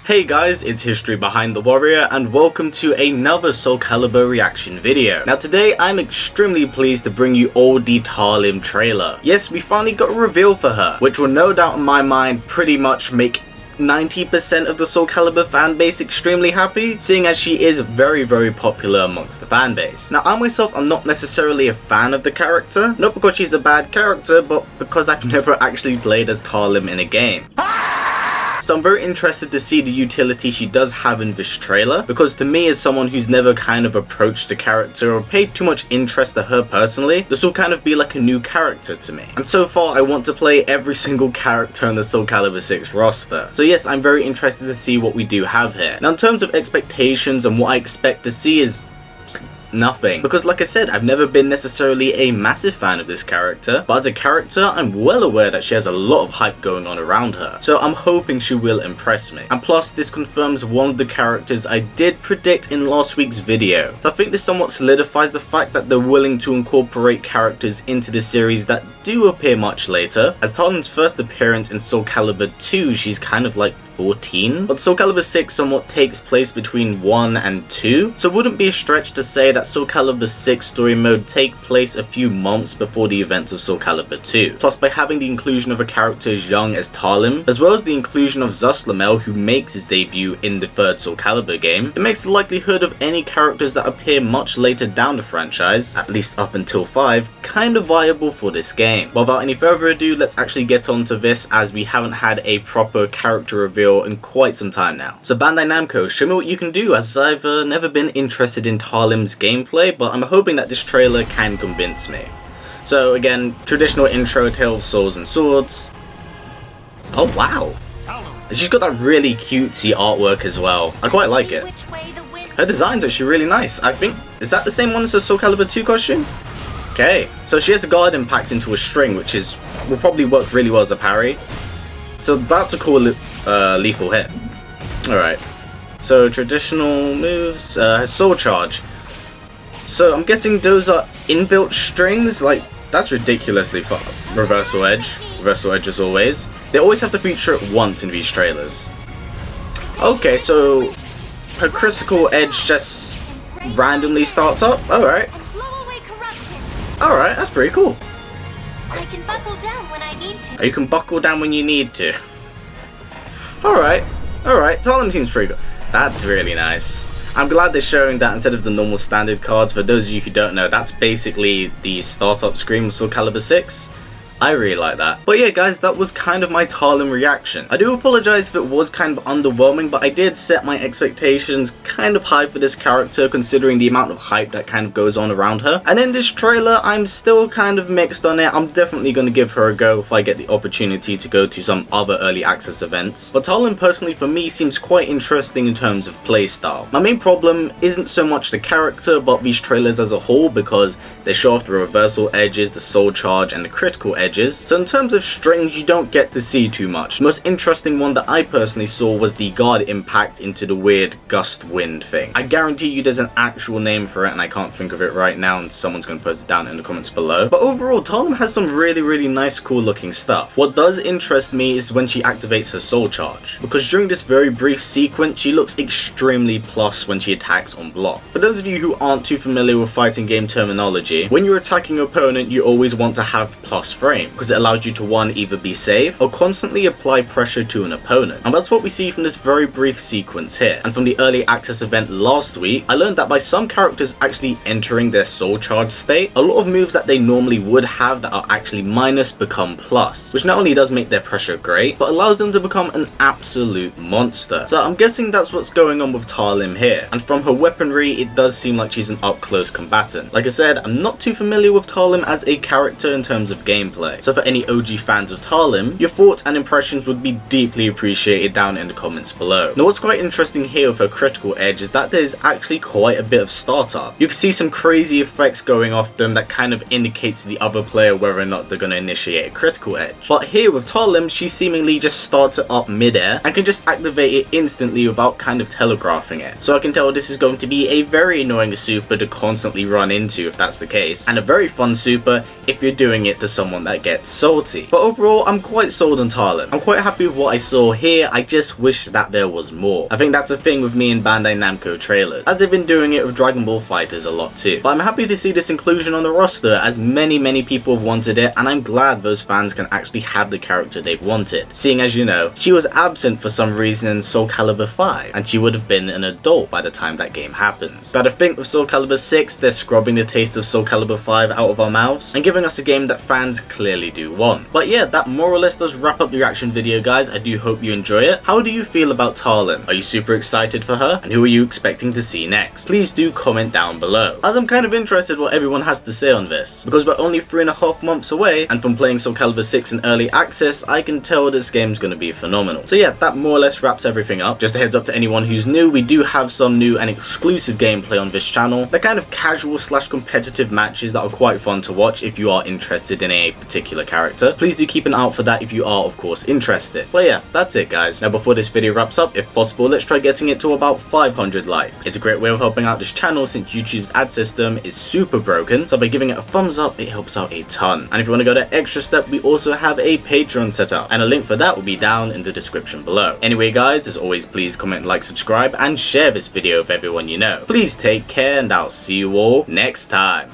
Hey guys, it's History Behind the Warrior and welcome to another Soul Calibur reaction video. Now today I'm extremely pleased to bring you all the Talim trailer. Yes, we finally got a reveal for her, which will no doubt in my mind pretty much make 90% of the Soul Calibur fanbase extremely happy, seeing as she is very popular amongst the fanbase. Now I myself am not necessarily a fan of the character, not because she's a bad character, but because I've never actually played as Talim in a game. So I'm very interested to see the utility she does have in this trailer, because to me, as someone who's never kind of approached the character or paid too much interest to her personally, this will kind of be like a new character to me. And so far I want to play every single character in the Soul Calibur 6 roster. So yes, I'm very interested to see what we do have here. Now in terms of expectations and what I expect to see is nothing, because like I said, I've never been necessarily a massive fan of this character, but as a character I'm well aware that she has a lot of hype going on around her, so I'm hoping she will impress me. And plus this confirms one of the characters I did predict in last week's video, so I think this somewhat solidifies the fact that they're willing to incorporate characters into the series that do appear much later. As Talim's first appearance in Soul Calibur 2, she's kind of like 14, but Soul Calibur 6 somewhat takes place between 1 and 2, so it wouldn't be a stretch to say that Soul Calibur 6 story mode take place a few months before the events of Soul Calibur 2. Plus, by having the inclusion of a character as young as Talim, as well as the inclusion of Zuslamel, who makes his debut in the third Soul Calibur game, it makes the likelihood of any characters that appear much later down the franchise, at least up until 5, kind of viable for this game. But without any further ado, let's actually get on to this, as we haven't had a proper character reveal in quite some time now. So Bandai Namco, show me what you can do, as I've never been interested in Talim's gameplay, but I'm hoping that this trailer can convince me. So again, traditional intro, Tale of Souls and Swords. Oh wow! She's got that really cutesy artwork as well. I quite like it. Her design's actually really nice. I think, is that the same one as the Soul Calibur 2 costume? Okay, so she has a guard impact into a string, which will probably work really well as a parry. So that's a cool lethal hit. Alright, so traditional moves, her soul charge. So I'm guessing those are inbuilt strings, like that's ridiculously far. Reversal edge as always. They always have to feature it once in these trailers. Okay, so her critical edge just randomly starts up, alright. Alright, that's pretty cool. I can buckle down when I need to. You can buckle down when you need to. Alright, Talim seems pretty good. That's really nice. I'm glad they're showing that instead of the normal standard cards. For those of you who don't know, that's basically the startup screen of Soul Calibur 6. I really like that. But yeah guys, that was kind of my Talim reaction. I do apologize if it was kind of underwhelming, but I did set my expectations kind of high for this character, considering the amount of hype that kind of goes on around her. And in this trailer, I'm still kind of mixed on it. I'm definitely going to give her a go if I get the opportunity to go to some other early access events. But Talim personally for me seems quite interesting in terms of playstyle. My main problem isn't so much the character, but these trailers as a whole, because they show off the reversal edges, the soul charge, and the critical edges. So in terms of strings, you don't get to see too much. The most interesting one that I personally saw was the guard impact into the weird gust wind thing. I guarantee you there's an actual name for it and I can't think of it right now, and someone's going to post it down in the comments below. But overall, Talim has some really nice cool looking stuff. What does interest me is when she activates her soul charge, because during this very brief sequence she looks extremely plus when she attacks on block. For those of you who aren't too familiar with fighting game terminology, when you're attacking your opponent you always want to have plus frame, because it allows you to either be safe or constantly apply pressure to an opponent. And that's what we see from this very brief sequence here. And from the early access event last week, I learned that by some characters actually entering their soul charge state, a lot of moves that they normally would have that are actually minus become plus, which not only does make their pressure great, but allows them to become an absolute monster. So I'm guessing that's what's going on with Talim here. And from her weaponry, it does seem like she's an up close combatant. Like I said, I'm not too familiar with Talim as a character in terms of gameplay. So for any OG fans of Talim, your thoughts and impressions would be deeply appreciated down in the comments below. Now what's quite interesting here with her critical edge is that there's actually quite a bit of startup. You can see some crazy effects going off them that kind of indicates to the other player whether or not they're going to initiate a critical edge. But here with Talim, she seemingly just starts it up mid-air and can just activate it instantly without kind of telegraphing it. So I can tell this is going to be a very annoying super to constantly run into if that's the case, and a very fun super if you're doing it to someone that I get salty. But overall, I'm quite sold on Talim. I'm quite happy with what I saw here. I just wish that there was more. I think that's a thing with me and Bandai Namco trailers, as they've been doing it with Dragon Ball FighterZ a lot too. But I'm happy to see this inclusion on the roster, as many people have wanted it, and I'm glad those fans can actually have the character they've wanted. Seeing as you know, she was absent for some reason in Soul Calibur 5, and she would have been an adult by the time that game happens. But I think with Soul Calibur 6, they're scrubbing the taste of Soul Calibur 5 out of our mouths, and giving us a game that fans clearly do want. But yeah, that more or less does wrap up the reaction video, guys. I do hope you enjoy it. How do you feel about Talim? Are you super excited for her? And who are you expecting to see next? Please do comment down below, as I'm kind of interested what everyone has to say on this, because we're only 3.5 months away, and from playing Soul Calibur 6 in early access, I can tell this game's going to be phenomenal. So yeah, that more or less wraps everything up. Just a heads up to anyone who's new, we do have some new and exclusive gameplay on this channel. They're kind of casual / competitive matches that are quite fun to watch if you are interested in a particular character. Please do keep an eye out for that if you are of course interested. But yeah, that's it guys. Now before this video wraps up, if possible, let's try getting it to about 500 likes. It's a great way of helping out this channel since YouTube's ad system is super broken, so by giving it a thumbs up, it helps out a ton. And if you want to go that extra step, we also have a Patreon set up, and a link for that will be down in the description below. Anyway guys, as always, please comment, like, subscribe, and share this video with everyone you know. Please take care, and I'll see you all next time.